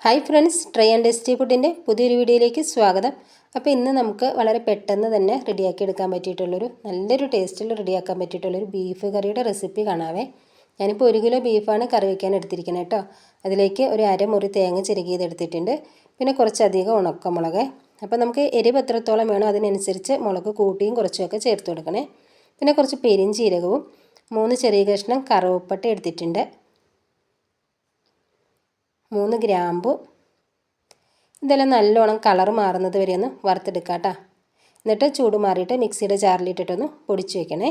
Hi friends, try and tasty ഫുഡിൻ്റെ പുതിയൊരു വീഡിയോയിലേക്ക് സ്വാഗതം. അപ്പോൾ ഇന്ന് നമുക്ക് വളരെ പെട്ടെന്ന് തന്നെ റെഡിയാക്കി എടുക്കാൻ പറ്റിയിട്ടുള്ളൊരു നല്ലൊരു ടേസ്റ്റിൽ റെഡിയാക്കാൻ പറ്റിയിട്ടുള്ളൊരു ബീഫ് കറിയുടെ റെസിപ്പി കാണാവേ. ഞാനിപ്പോൾ 1 കിലോ ബീഫാണ് കറി വയ്ക്കാൻ എടുത്തിരിക്കുന്നത് കേട്ടോ. അതിലേക്ക് ഒരു അരമുറി തേങ്ങ ചിരകിയത് എടുത്തിട്ടുണ്ട്. പിന്നെ കുറച്ചധികം ഉണക്കമുളക്. അപ്പോൾ നമുക്ക് എരിവ് എത്രത്തോളം വേണോ അതിനനുസരിച്ച് മുളക് കൂട്ടിയും കുറച്ചുമൊക്കെ ചേർത്ത് കൊടുക്കണേ. പിന്നെ കുറച്ച് പെരിഞ്ചീരകവും 3 ചെറിയ കഷ്ണം കറുവപ്പട്ട എടുത്തിട്ടുണ്ട്, 3 ഗ്രാമ്പു. ഇതെല്ലാം നല്ലോണം കളർ മാറുന്നത് വരെ ഒന്ന് വറുത്തെടുക്കാം കേട്ടോ. എന്നിട്ട് ചൂട് മാറിയിട്ട് മിക്സിയുടെ ജാറിലിട്ടിട്ടൊന്ന് പൊടിച്ച് വയ്ക്കണേ.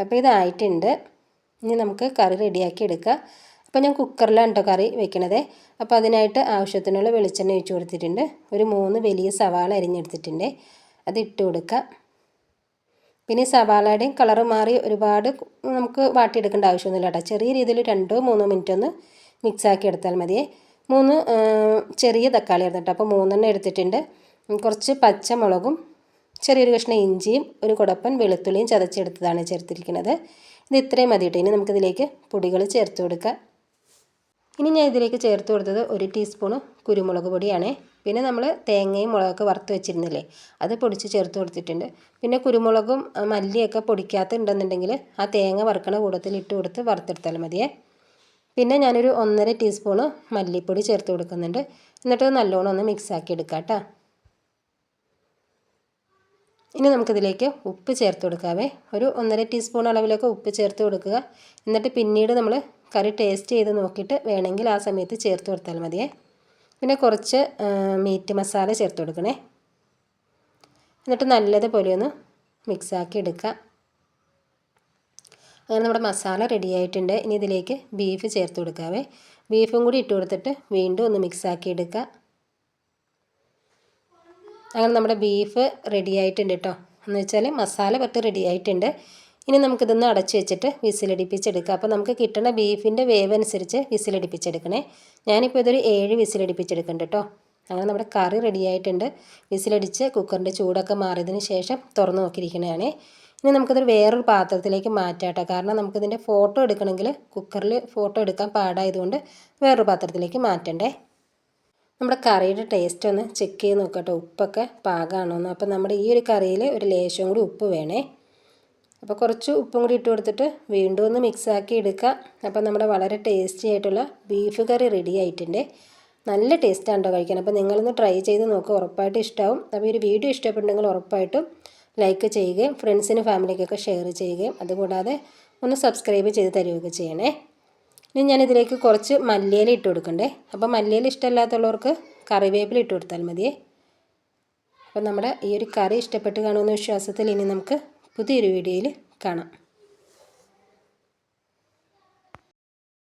അപ്പോൾ ഇതായിട്ടുണ്ട്. ഇനി നമുക്ക് കറി റെഡിയാക്കി എടുക്കാം. അപ്പോൾ ഞാൻ കുക്കറിലാണ് കേട്ടോ കറി വെക്കണത്. അപ്പോൾ അതിനായിട്ട് ആവശ്യത്തിനുള്ള വെളിച്ചെണ്ണ ഒഴിച്ച് കൊടുത്തിട്ടുണ്ട്. ഒരു 3 വലിയ സവാള അരിഞ്ഞെടുത്തിട്ടുണ്ട്, അത് ഇട്ട് കൊടുക്കാം. പിന്നെ സവാളയുടെയും കളർ മാറി ഒരുപാട് നമുക്ക് വാട്ടിയെടുക്കേണ്ട ആവശ്യമൊന്നുമില്ല കേട്ടോ. ചെറിയ രീതിയിൽ 2-3 മിനിറ്റ് ഒന്ന് മിക്സാക്കി എടുത്താൽ മതിയേ. 3 ചെറിയ തക്കാളി ആയിരുന്നു കേട്ടോ, അപ്പോൾ 3 എടുത്തിട്ടുണ്ട്. കുറച്ച് പച്ചമുളകും ചെറിയൊരു കഷ്ണം ഇഞ്ചിയും ഒരു കുടപ്പൻ വെളുത്തുള്ളിയും ചതച്ചെടുത്തതാണ് ചേർത്തിരിക്കുന്നത്. ഇത് ഇത്രയും മതി കേട്ടോ. ഇനി നമുക്കിതിലേക്ക് പൊടികൾ ചേർത്ത് കൊടുക്കാം. ഇനി ഞാൻ ഇതിലേക്ക് ചേർത്ത് കൊടുത്തത് 1 ടീസ്പൂണ് കുരുമുളക് പൊടിയാണ്. പിന്നെ നമ്മൾ തേങ്ങയും മുളകൊക്കെ വറുത്ത് വെച്ചിരുന്നില്ലേ, അത് പൊടിച്ച് ചേർത്ത് കൊടുത്തിട്ടുണ്ട്. പിന്നെ കുരുമുളകും മല്ലിയൊക്കെ പൊടിക്കാത്തുണ്ടെന്നുണ്ടെങ്കിൽ ആ തേങ്ങ വറുക്കണ കൂടത്തിൽ ഇട്ട് കൊടുത്ത് വറുത്തെടുത്താൽ മതിയേ. പിന്നെ ഞാനൊരു 1.5 ടീസ്പൂണ് മല്ലിപ്പൊടി ചേർത്ത് കൊടുക്കുന്നുണ്ട്. എന്നിട്ട് നല്ലോണം ഒന്ന് മിക്സാക്കി എടുക്കാം കേട്ടോ. ഇനി നമുക്കിതിലേക്ക് ഉപ്പ് ചേർത്ത് കൊടുക്കാവേ. ഒരു 1.5 ടീസ്പൂൺ അളവിലൊക്കെ ഉപ്പ് ചേർത്ത് കൊടുക്കുക. എന്നിട്ട് പിന്നീട് നമ്മൾ കറി ടേസ്റ്റ് ചെയ്ത് നോക്കിയിട്ട് വേണമെങ്കിൽ ആ സമയത്ത് ചേർത്ത് കൊടുത്താൽ മതിയേ. പിന്നെ കുറച്ച് മീറ്റ് മസാല ചേർത്ത് കൊടുക്കണേ. എന്നിട്ട് നല്ലതുപോലെ ഒന്ന് മിക്സാക്കി എടുക്കുക. അങ്ങനെ നമ്മുടെ മസാല റെഡി ആയിട്ടുണ്ട്. ഇനി ഇതിലേക്ക് ബീഫ് ചേർത്ത് കൊടുക്കാവേ. ബീഫും കൂടി ഇട്ട് കൊടുത്തിട്ട് വീണ്ടും ഒന്ന് മിക്സാക്കി എടുക്കുക. അങ്ങനെ നമ്മുടെ ബീഫ് റെഡി ആയിട്ടുണ്ട് കേട്ടോ. എന്ന് വെച്ചാൽ മസാല പറ്റി റെഡി ആയിട്ടുണ്ട്. ഇനി നമുക്കിതൊന്ന് അടച്ച് വെച്ചിട്ട് വിസിലടിപ്പിച്ചെടുക്കുക. അപ്പോൾ നമുക്ക് കിട്ടുന്ന ബീഫിൻ്റെ വേവ് അനുസരിച്ച് വിസിലടിപ്പിച്ചെടുക്കണേ. ഞാനിപ്പോൾ ഇതൊരു 7 വിസിലടിപ്പിച്ചെടുക്കുന്നുണ്ട് കേട്ടോ. അങ്ങനെ നമ്മുടെ കറി റെഡി ആയിട്ടുണ്ട്. വിസിലടിച്ച് കുക്കറിൻ്റെ ചൂടൊക്കെ മാറിയതിന് ശേഷം തുറന്ന് നോക്കിയിരിക്കണതാണ്. ഇനി നമുക്കിതൊരു വേറൊരു പാത്രത്തിലേക്ക് മാറ്റാം കേട്ടോ. കാരണം നമുക്കിതിൻ്റെ ഫോട്ടോ എടുക്കണമെങ്കിൽ കുക്കറിൽ ഫോട്ടോ എടുക്കാൻ പാടായതുകൊണ്ട് വേറൊരു പാത്രത്തിലേക്ക് മാറ്റണ്ടേ. നമ്മുടെ കറിയുടെ ടേസ്റ്റ് ഒന്ന് ചെക്ക് ചെയ്ത് നോക്കാം കേട്ടോ, ഉപ്പൊക്കെ പാകമാണോന്ന്. അപ്പോൾ നമ്മുടെ ഈ ഒരു കറിയിൽ ഒരു ലേശം കൂടി ഉപ്പ് വേണേ. അപ്പോൾ കുറച്ച് ഉപ്പും കൂടി ഇട്ട് കൊടുത്തിട്ട് വീണ്ടും ഒന്ന് മിക്സാക്കി എടുക്കുക. അപ്പോൾ നമ്മുടെ വളരെ ടേസ്റ്റി ആയിട്ടുള്ള ബീഫ് കറി റെഡി ആയിട്ടുണ്ട്. നല്ല ടേസ്റ്റാണ് കേട്ടോ കഴിക്കാൻ. അപ്പോൾ നിങ്ങളൊന്ന് ട്രൈ ചെയ്ത് നോക്കുക, ഉറപ്പായിട്ടും ഇഷ്ടമാവും. അപ്പോൾ ഈ ഒരു വീഡിയോ ഇഷ്ടപ്പെട്ടുണ്ടെങ്കിൽ ഉറപ്പായിട്ടും ലൈക്ക് ചെയ്യുകയും ഫ്രണ്ട്സിനും ഫാമിലിക്കൊക്കെ ഷെയർ ചെയ്യുകയും അതുകൂടാതെ ഒന്ന് സബ്സ്ക്രൈബ് ചെയ്ത് തരികയൊക്കെ ചെയ്യണേ. ഇനി ഞാനിതിലേക്ക് കുറച്ച് മല്ലിയില ഇട്ട് കൊടുക്കണ്ടേ. അപ്പോൾ മല്ലിയില ഇഷ്ടമില്ലാത്തുള്ളവർക്ക് കറിവേപ്പില ഇട്ട് കൊടുത്താൽ മതിയേ. അപ്പോൾ നമ്മുടെ ഈ ഒരു കറി ഇഷ്ടപ്പെട്ട് കാണുമെന്ന വിശ്വാസത്തിൽ ഇനി നമുക്ക് പുതിയൊരു വീഡിയോയിൽ കാണാം.